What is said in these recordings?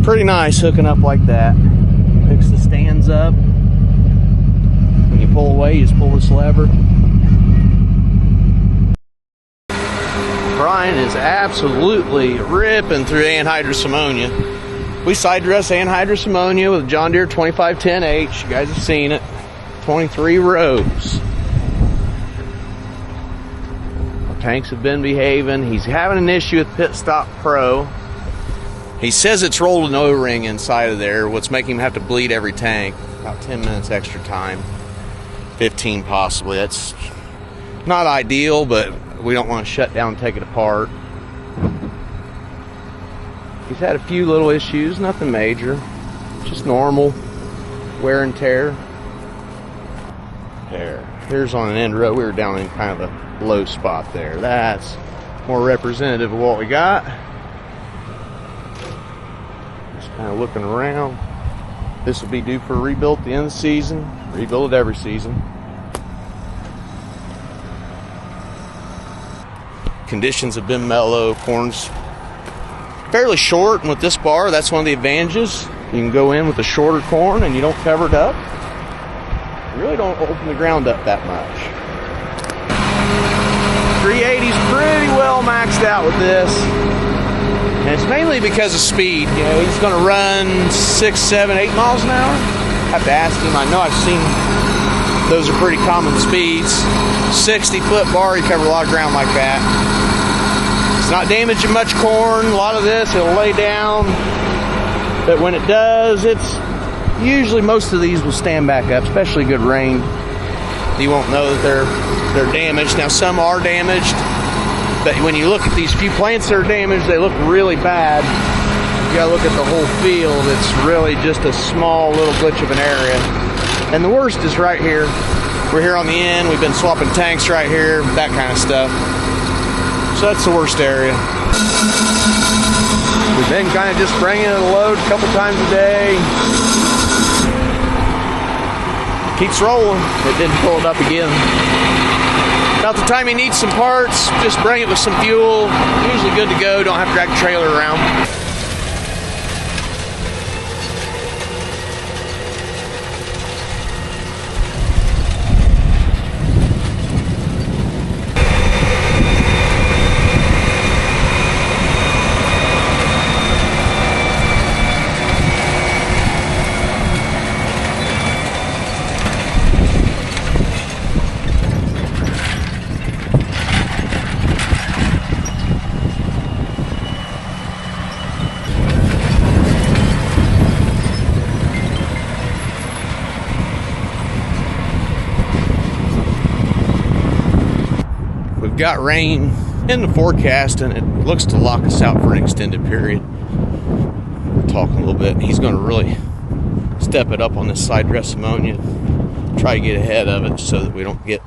Pretty nice hooking up like that. Picks the stands up. When you pull away, you just pull this lever. Brian is absolutely ripping through anhydrous ammonia. We side dress anhydrous ammonia with John Deere 2510H. You guys have seen it. 23 rows. Our tanks have been behaving. He's having an issue with Pit-Stop Pro. He says it's rolled an O-ring inside of there, what's making him have to bleed every tank. About 10 minutes extra time. 15 possibly. That's not ideal, but we don't want to shut down and take it apart. He's had a few little issues, nothing major. Just normal wear and tear. There. Here's on an end row. We were down in kind of a low spot there. That's more representative of what we got. Just kind of looking around. This will be due for a rebuild at the end of the season. Rebuild it every season. Conditions have been mellow. Corn's fairly short, and with this bar, that's one of the advantages. You can go in with a shorter corn and you don't cover it up. You really don't open the ground up that much. 380's pretty well maxed out with this. And it's mainly because of speed. You know, he's going to run 6, 7, 8 miles an hour. I have to ask him. I know I've seen those are pretty common speeds. 60-foot bar, you cover a lot of ground like that. It's not damaging much corn. A lot of this, it'll lay down. But when it does, it's usually most of these will stand back up, especially good rain. You won't know that they're damaged. Now, some are damaged. But when you look at these few plants that are damaged, they look really bad. You gotta look at the whole field. It's really just a small little glitch of an area. And the worst is right here. We're here on the end. We've been swapping tanks right here, that kind of stuff. So that's the worst area. We've been kind of just bringing it a load a couple times a day. Keeps rolling. It didn't pull it up again. About the time you need some parts, just bring it with some fuel. Usually good to go. Don't have to drag the trailer around. Got rain in the forecast, and it looks to lock us out for an extended period. We're talking a little bit. He's going to really step it up on this side dress ammonia, try to get ahead of it so that we don't get,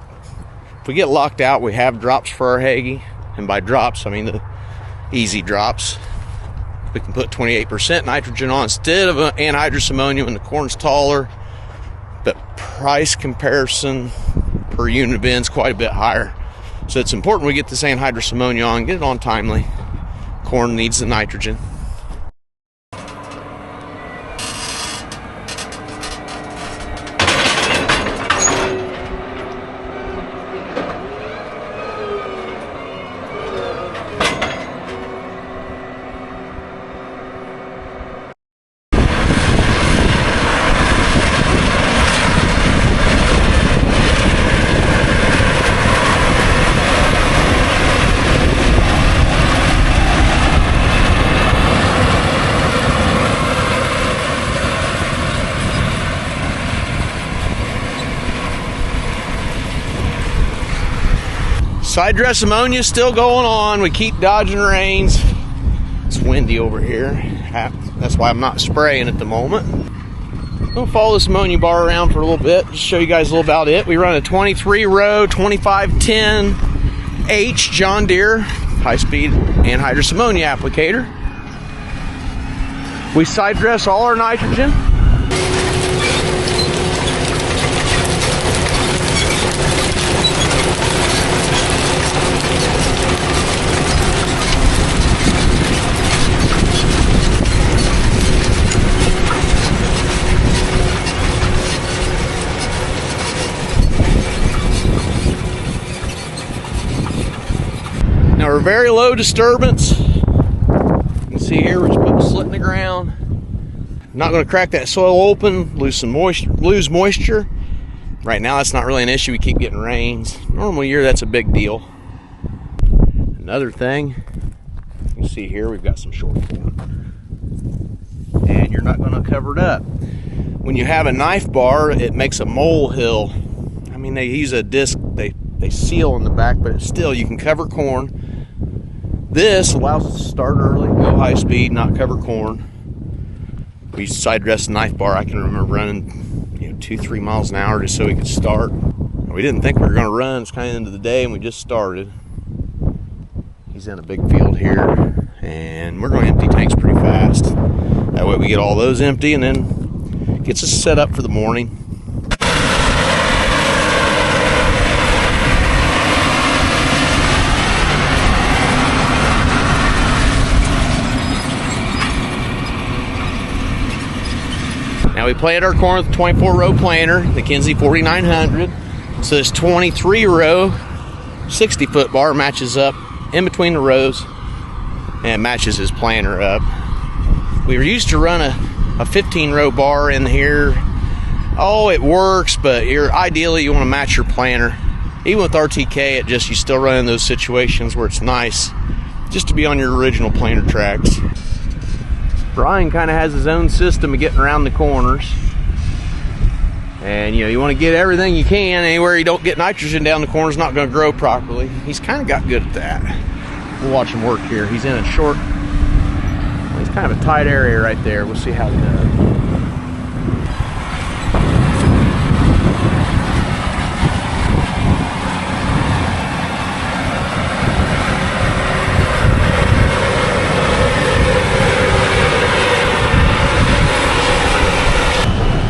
if we get locked out, we have drops for our Hagee. And by drops, I mean the easy drops. We can put 28% nitrogen on instead of anhydrous ammonia when the corn's taller, but price comparison per unit of bins quite a bit higher. So it's important we get this anhydrous ammonia on, get it on timely. Corn needs the nitrogen. Side dress ammonia still going on. We keep dodging rains. It's windy over here. That's why I'm not spraying at the moment. We'll follow this ammonia bar around for a little bit. Just show you guys a little about it. We run a 23-row 2510H John Deere High-Speed Anhydrous Ammonia Applicator. We side dress all our nitrogen. very low disturbance. You can see here we're just putting a slit in the ground. Not going to crack that soil open, lose moisture. Right now that's not really an issue. We keep getting rains. Normal year that's a big deal. Another thing, you can see here we've got some short corn. And you're not going to cover it up. When you have a knife bar, it makes a molehill. I mean, they use a disc, they seal in the back, but it's still, you can cover corn. This allows us to start early, go high speed, not cover corn. We side dress the knife bar. I can remember running 2-3 miles an hour just so we could start. We didn't think we were going to run. It's kind of into the day and we just started. He's in a big field here and we're going to empty tanks pretty fast. That way we get all those empty and then gets us set up for the morning. Now we planted our corn with a 24-row planter, the Kinze 4900. So this 23-row 60-foot bar matches up in between the rows and matches his planter up. We were used to run a 15-row bar in here. Oh, it works, but ideally you want to match your planter. Even with RTK, you still run in those situations where it's nice just to be on your original planter tracks. Brian kind of has his own system of getting around the corners. And you want to get everything you can. Anywhere you don't get nitrogen down the corner is not going to grow properly. He's kind of got good at that. We'll watch him work here. He's in a short, he's kind of a tight area right there. We'll see how he does.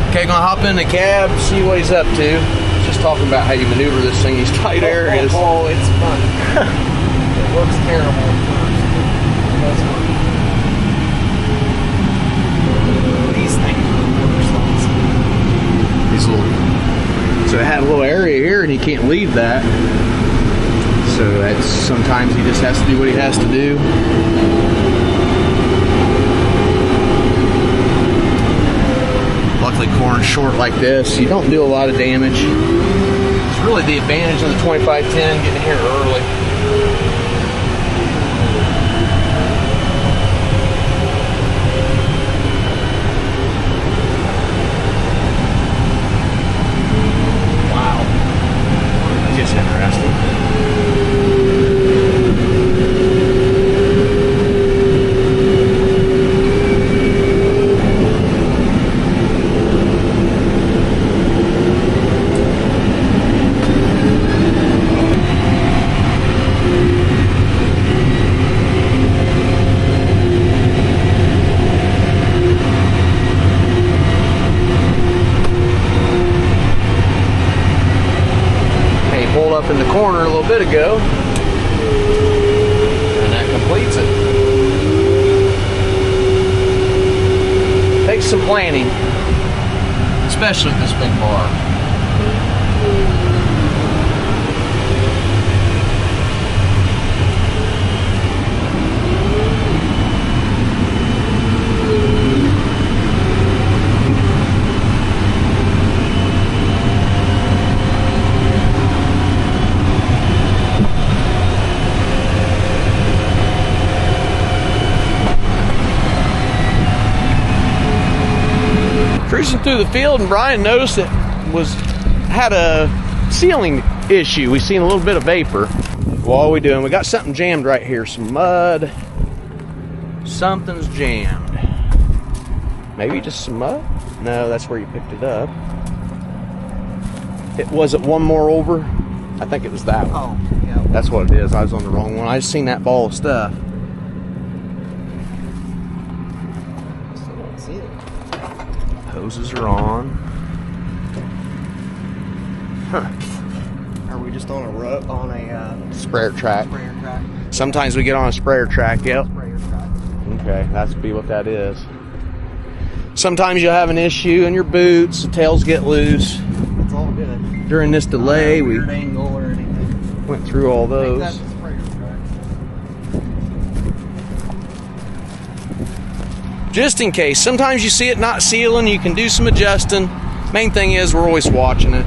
Okay, gonna hop in the cab, see what he's up to. Just talking about how you maneuver this thing, these tight areas. Oh, it's fun. It looks terrible at first. These things are These little, so it had a little area here and he can't leave that. So that's, sometimes he just has to do what he has to do. Luckily corn's short like this, you don't do a lot of damage. It's really the advantage of the 2510 getting here early. Wow, that's just interesting. Up in the corner a little bit ago, and that completes it. Takes some planning, especially with this big bar. Cruising through the field, and Brian noticed it had a sealing issue. We seen a little bit of vapor. What are we doing? We got something jammed right here. Some mud. Something's jammed. Maybe just some mud? No, that's where you picked it up. Was it one more over? I think it was that one. Oh, yeah. That's what it is. I was on the wrong one. I just seen that ball of stuff. Still don't see it. Hoses are on. Huh. Are we just on a Sprayer track. sprayer track? Sometimes we get on a sprayer track, yep. Sprayer track. Okay, that's be what that is. Sometimes you'll have an issue in your boots, the tails get loose. It's all good. During this delay, we weird angle or anything. went through all I think those. that's a sprayer track. just in case. Sometimes you see it not sealing, you can do some adjusting. Main thing is we're always watching it.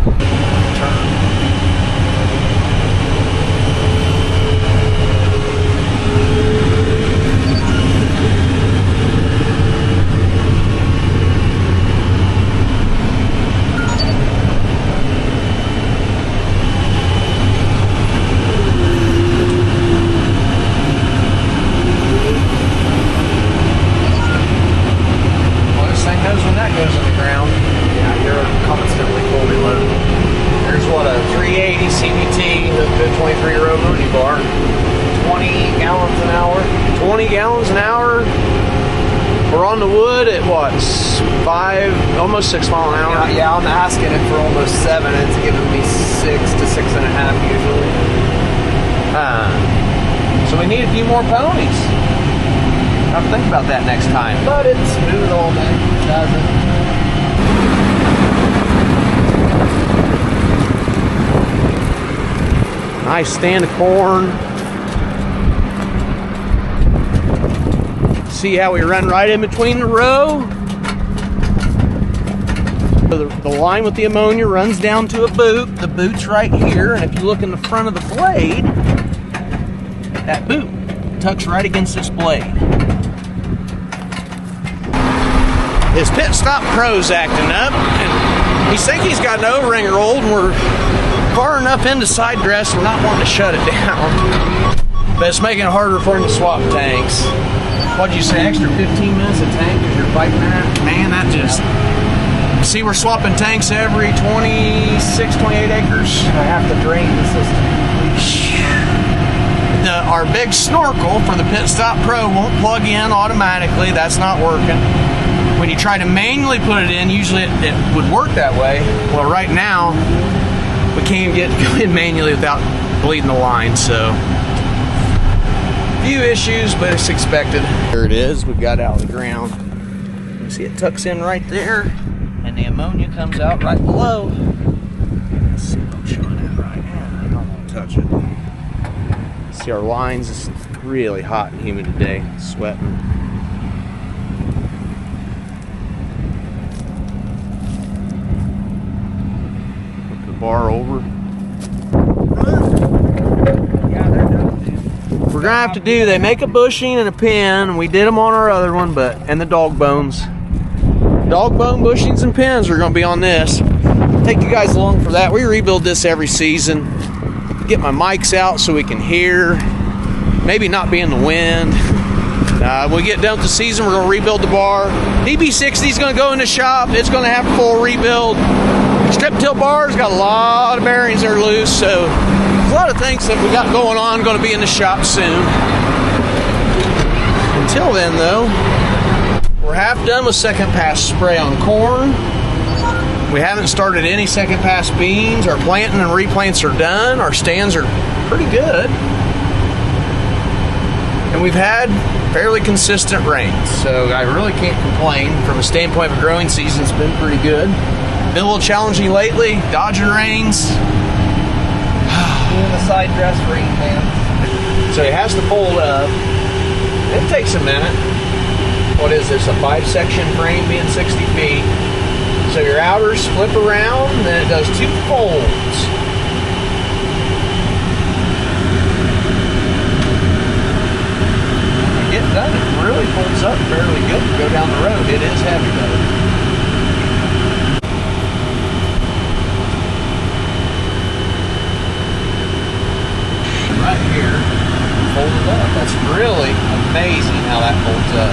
Almost 6 miles an hour. Yeah, I'm asking it for almost 7. It's giving me 6 to 6.5 usually. So we need a few more ponies. I'll have to think about that next time. But it's smooth all day. It doesn't. Nice stand of corn. See how we run right in between the row? The line with the ammonia runs down to a boot. The boot's right here, and if you look in the front of the blade, that boot tucks right against this blade. His Pit-Stop Pro's acting up, and he's thinking he's got an O-ring rolled, and we're far enough into side dress, we're not wanting to shut it down. But it's making it harder for him to swap tanks. What'd you say, extra 15 minutes a tank if you're fighting that? Man, that just... See, we're swapping tanks every 26, 28 acres. I have to drain the system. Our big snorkel for the Pit-Stop Pro won't plug in automatically. That's not working. When you try to manually put it in, usually it would work that way. Well, right now, we can't even get it going manually without bleeding the line, so... Few issues, but it's expected. There it is. We got out of the ground. You see it tucks in right there. And the ammonia comes out right below. Let's see what I'm showing it right now. I don't want to touch it. See our lines, it's really hot and humid today. Sweating. Put the bar over. Yeah, they're done. We're gonna have to do, they make a bushing and a pin, and we did them on our other one, and the dog bones. Dog bone bushings and pins are going to be on this. Take you guys along for that. We rebuild this every season. Get my mics out so we can hear. Maybe not be in the wind. When we get done with the season, we're going to rebuild the bar. DB60 is going to go in the shop. It's going to have a full rebuild. Strip till bar's got a lot of bearings that are loose, so there's a lot of things that we got going on going to be in the shop soon. Until then, though, we're half done with second pass spray on corn. We haven't started any second pass beans. Our planting and replants are done. Our stands are pretty good. And we've had fairly consistent rains, so I really can't complain. From a standpoint of a growing season, it's been pretty good. Been a little challenging lately, dodging rains. Doing the side dress rain pants. So it has to fold up. It takes a minute. What is this, a 5-section frame being 60 feet? So your outers flip around, and then it does 2 folds. When you get done, it really folds up fairly good to go down the road. It is heavy though. Right here, folded up. That's really amazing how that folds up.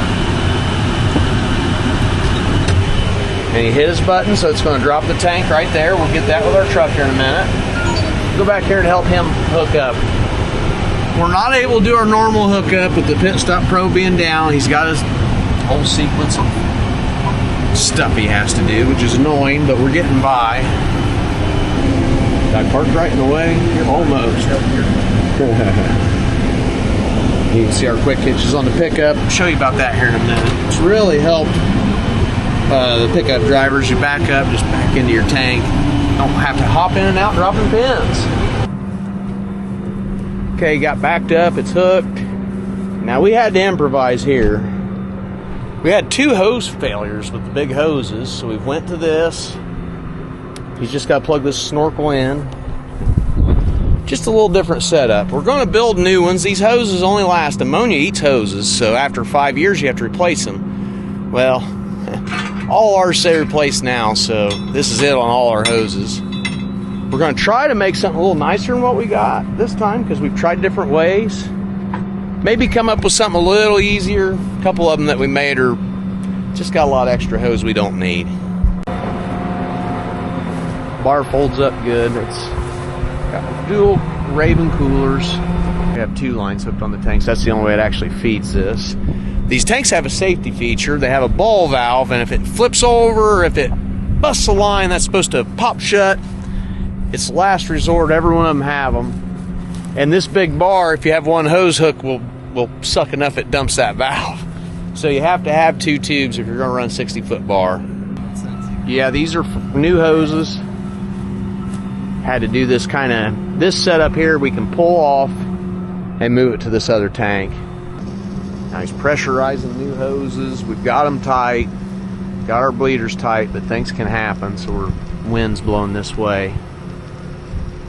And he hit his button, so it's going to drop the tank right there. We'll get that with our truck here in a minute. Go back here to help him hook up. We're not able to do our normal hookup with the Pit-Stop Pro being down. He's got his whole sequence of stuff he has to do, which is annoying, but we're getting by. I parked right in the way? Almost. You can see our Quick-hitch is on the pickup. I'll show you about that here in a minute. It's really helped the pickup drivers. You back up, just back into your tank. Don't have to hop in and out dropping pins. Okay, got backed up, it's hooked. Now we had to improvise here. We had 2 hose failures with the big hoses, so we went to this. He's just got to plug this snorkel in. Just a little different setup. We're going to build new ones. These hoses only last. Ammonia eats hoses, so after 5 years you have to replace them. Well, all ours say replace now, so this is it on all our hoses. We're going to try to make something a little nicer than what we got this time, because we've tried different ways. Maybe come up with something a little easier. A couple of them that we made are just got a lot of extra hose we don't need. Bar folds up good. It's got dual Raven coolers. We have 2 lines hooked on the tanks. That's the only way it actually feeds this. These tanks have a safety feature. They have a ball valve, and if it flips over, or if it busts a line, that's supposed to pop shut. It's last resort. Every one of them have them. And this big bar, if you have one hose hook, will suck enough it dumps that valve. So you have to have 2 tubes if you're going to run 60-foot bar. Yeah, these are new hoses. Had to do this this setup here we can pull off and move it to this other tank. Now he's pressurizing new hoses. We've got them tight, got our bleeders tight, but things can happen, so wind's blowing this way.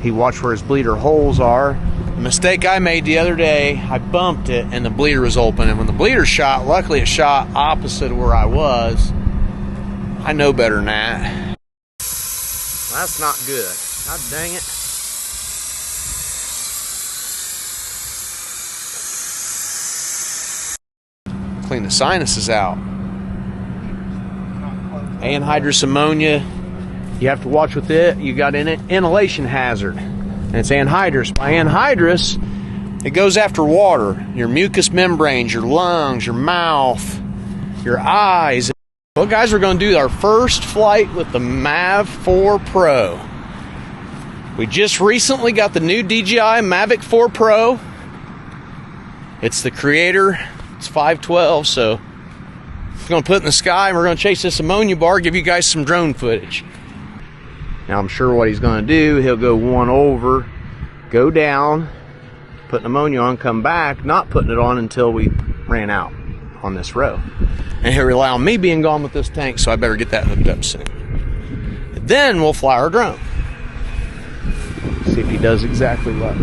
He watched where his bleeder holes are. The mistake I made the other day, I bumped it and the bleeder was open, and when the bleeder shot, luckily it shot opposite of where I was. I know better than that. That's not good. God dang it. Clean the sinuses out. Anhydrous ammonia, you have to watch with it. You got an inhalation hazard. And it's anhydrous. By anhydrous, it goes after water. Your mucous membranes, your lungs, your mouth, your eyes. Well, guys, we're going to do our first flight with the Mav 4 Pro. We just recently got the new DJI Mavic 4 Pro. It's the creator. It's 512, so we're going to put it in the sky, and we're going to chase this ammonia bar, give you guys some drone footage. Now, I'm sure what he's going to do, he'll go one over, go down, put an ammonia on, come back, not putting it on until we ran out on this row. And he'll rely on me being gone with this tank, so I better get that hooked up soon. And then we'll fly our drone. See if he does exactly what.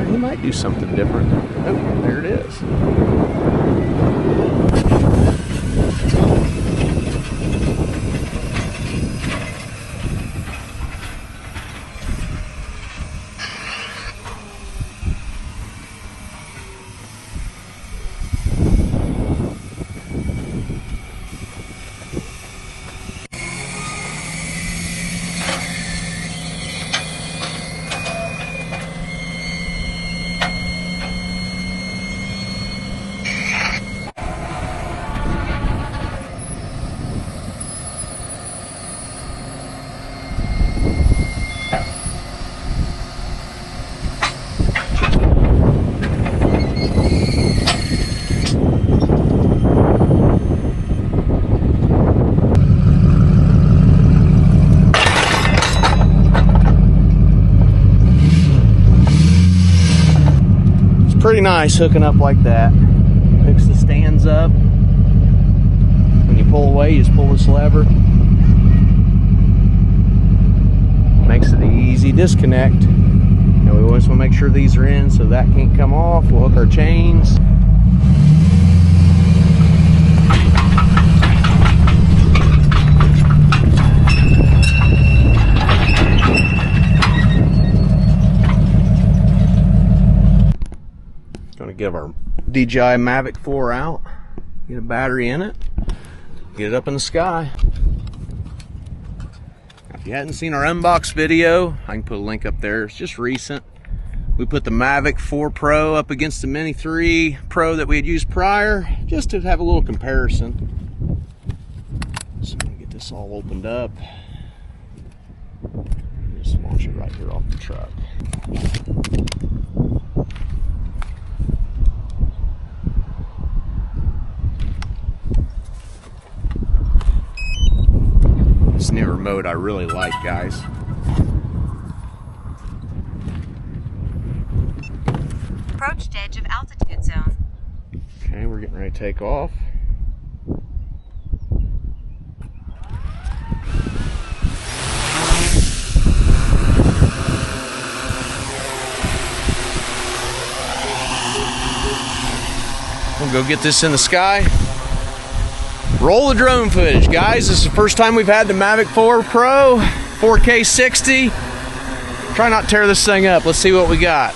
He might do something different. Oh, there it is. Pretty nice hooking up like that. Hooks the stands up. When you pull away, you just pull this lever. Makes it an easy disconnect. Now we always want to make sure these are in so that can't come off. We'll hook our chains. Give our DJI Mavic 4 out, get a battery in it, get it up in the sky. If you hadn't seen our unbox video, I can put a link up there. It's just recent. We put the Mavic 4 Pro up against the Mini 3 Pro that we had used prior, just to have a little comparison. So I'm gonna get this all opened up. Just launch it right here off the truck. This newer mode I really like, guys. Approached edge of altitude zone. Okay, we're getting ready to take off. We'll go get this in the sky. Roll the drone footage, guys. This is the first time we've had the Mavic 4 Pro 4K 60. Try not to tear this thing up. Let's see what we got.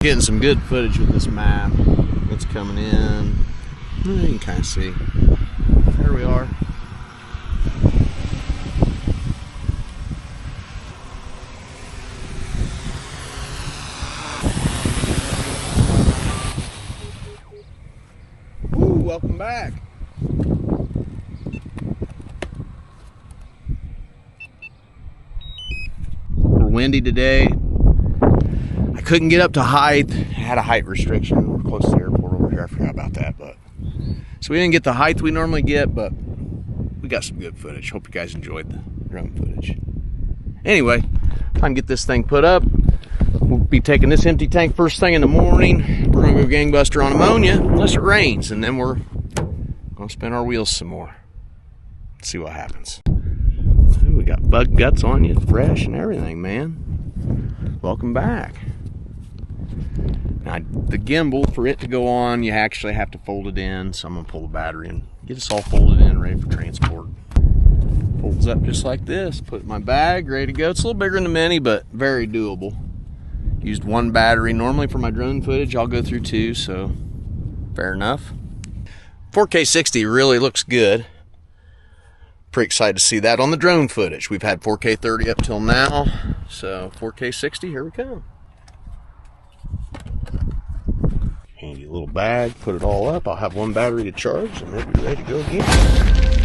Getting some good footage with this map. It's coming in. You can kind of see. There we are. Woo, welcome back. We're windy today. I couldn't get up to height. I had a height restriction. We're close to the airport over here. I forgot about that, but so we didn't get the height we normally get, but we got some good footage. Hope you guys enjoyed the drone footage. Anyway, time to get this thing put up. We'll be taking this empty tank first thing in the morning. We're gonna go gangbuster on ammonia unless it rains, and then we're gonna spin our wheels some more. Let's see what happens. Ooh, we got bug guts on you, fresh and everything, man. Welcome back. Now, the gimbal, for it to go on, you actually have to fold it in. So I'm going to pull the battery and get us all folded in, ready for transport. Folds up just like this. Put it in my bag, ready to go. It's a little bigger than the Mini, but very doable. Used one battery. Normally for my drone footage, I'll go through two, so fair enough. 4K 60 really looks good. Pretty excited to see that on the drone footage. We've had 4K 30 up till now, so 4K 60, here we come. Handy little bag, put it all up. I'll have one battery to charge and then be ready to go again.